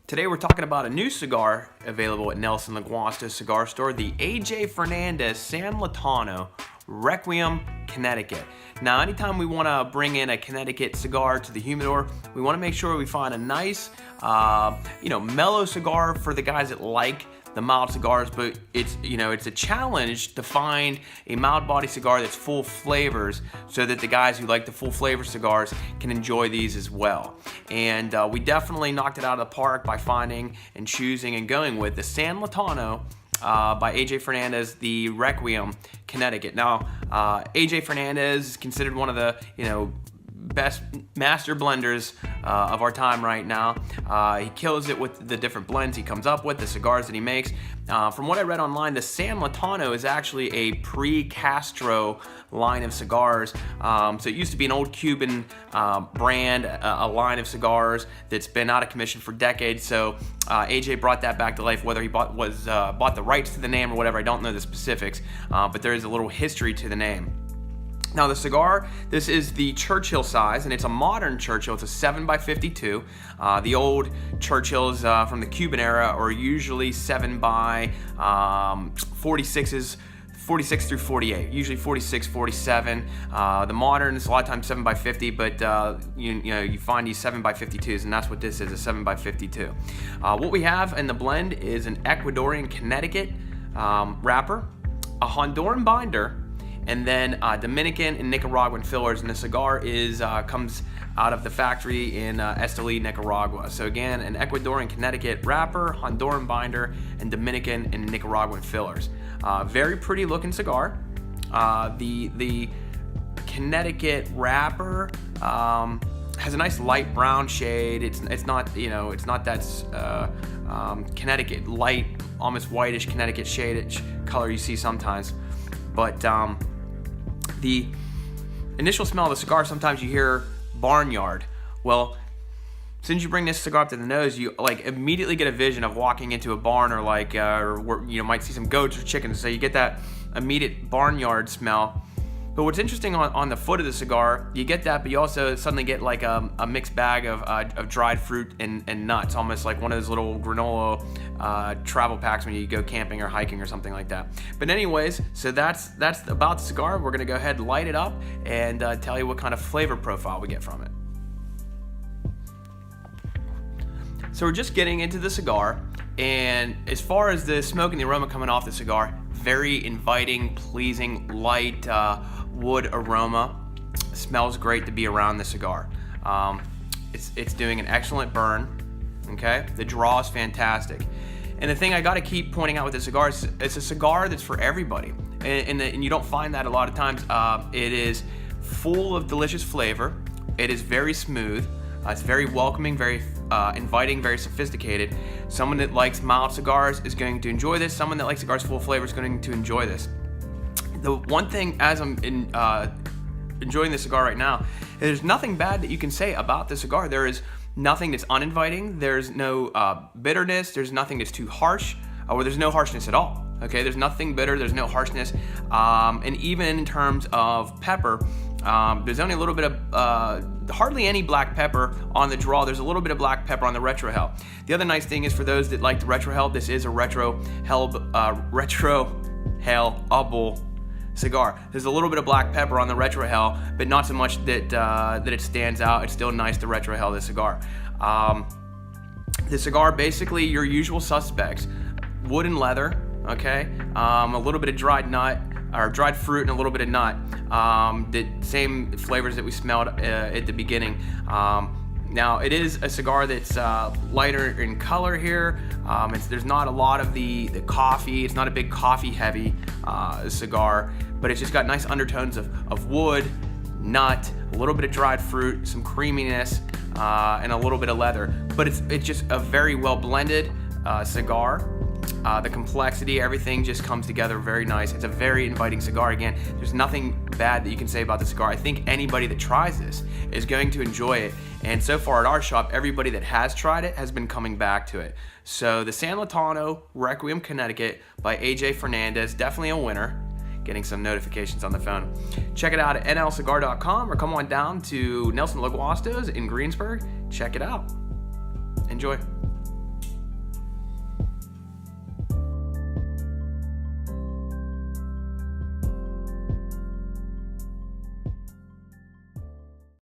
Today we're talking about a new cigar available at Nelson Laguasto's cigar store, the A.J. Fernandez San Lotano Requiem Connecticut. Now, anytime we want to bring in a Connecticut cigar to the humidor, we want to make sure we find a nice, mellow cigar for the guys that like the mild cigars, but it's a challenge to find a mild body cigar that's full flavors so that the guys who like the full flavor cigars can enjoy these as well. And we definitely knocked it out of the park by finding and choosing and going with the San Lotano by A.J. Fernandez, the Requiem Connecticut. Now, A.J. Fernandez is considered one of the, best master blenders of our time right now. He kills it with the different blends he comes up with, the cigars that he makes. From what I read online, the San Lotano is actually a pre-Castro line of cigars. So it used to be an old Cuban brand, a line of cigars that's been out of commission for decades. So AJ brought that back to life. Whether he bought the rights to the name or whatever, I don't know the specifics, but there is a little history to the name. Now the cigar, this is the Churchill size, and it's a modern Churchill. It's a 7x52. The old Churchills from the Cuban era are usually 7x46s, 46 through 48, usually 46, 47. The moderns, a lot of times 7x50, but you find these 7x52s, and that's what this is, a 7x52. What we have in the blend is an Ecuadorian Connecticut wrapper, a Honduran binder, and then Dominican and Nicaraguan fillers, and the cigar comes out of the factory in Esteli, Nicaragua. So again, an Ecuadorian Connecticut wrapper, Honduran binder, and Dominican and Nicaraguan fillers. Very pretty looking cigar. The Connecticut wrapper has a nice light brown shade. It's not that Connecticut light, almost whitish Connecticut shade color you see sometimes, but the initial smell of the cigar, sometimes you hear barnyard. Well, since you bring this cigar up to the nose, you immediately get a vision of walking into a barn, or might see some goats or chickens. So you get that immediate barnyard smell. But what's interesting on the foot of the cigar, you get that, but you also suddenly get like a mixed bag of dried fruit and nuts, almost like one of those little granola travel packs when you go camping or hiking or something like that. But anyways, so that's about the cigar. We're gonna go ahead and light it up and tell you what kind of flavor profile we get from it. So we're just getting into the cigar, and as far as the smoke and the aroma coming off the cigar, very inviting, pleasing, light wood aroma. Smells great to be around the cigar. It's doing an excellent burn. Okay, the draw is fantastic. And the thing I got to keep pointing out with the cigar is it's a cigar that's for everybody, and you don't find that a lot of times. It is full of delicious flavor. It is very smooth. It's very welcoming, very inviting, very sophisticated. Someone that likes mild cigars is going to enjoy this. Someone that likes cigars full of flavor is going to enjoy this. The one thing, as I'm enjoying the cigar right now, there's nothing bad that you can say about the cigar. There is nothing that's uninviting. There's no bitterness. There's nothing that's too harsh, or there's no harshness at all. Okay, there's nothing bitter. There's no harshness, and even in terms of pepper, there's only a little bit of hardly any black pepper on the draw. There's a little bit of black pepper on the retrohale. The other nice thing is, for those that like the retrohale, this is a retrohaleable cigar. There's a little bit of black pepper on the retrohale, but not so much that it stands out. It's still nice to retrohale this cigar. The cigar, basically your usual suspects: wood and leather. Okay, a little bit of dried nut, or dried fruit, and a little bit of nut. The same flavors that we smelled at the beginning. Now, it is a cigar that's lighter in color here. There's not a lot of the coffee. It's not a big coffee heavy cigar, but it's just got nice undertones of wood, nut, a little bit of dried fruit, some creaminess, and a little bit of leather. But it's just a very well blended cigar. The complexity, everything just comes together very nice. It's a very inviting cigar. Again, there's nothing bad that you can say about the cigar. I think anybody that tries this is going to enjoy it. And so far at our shop, everybody that has tried it has been coming back to it. So the San Lotano Requiem Connecticut by A.J. Fernandez, definitely a winner. Getting some notifications on the phone. Check it out at nlcigar.com, or come on down to Nelson Laguasto's in Greensburg. Check it out. Enjoy.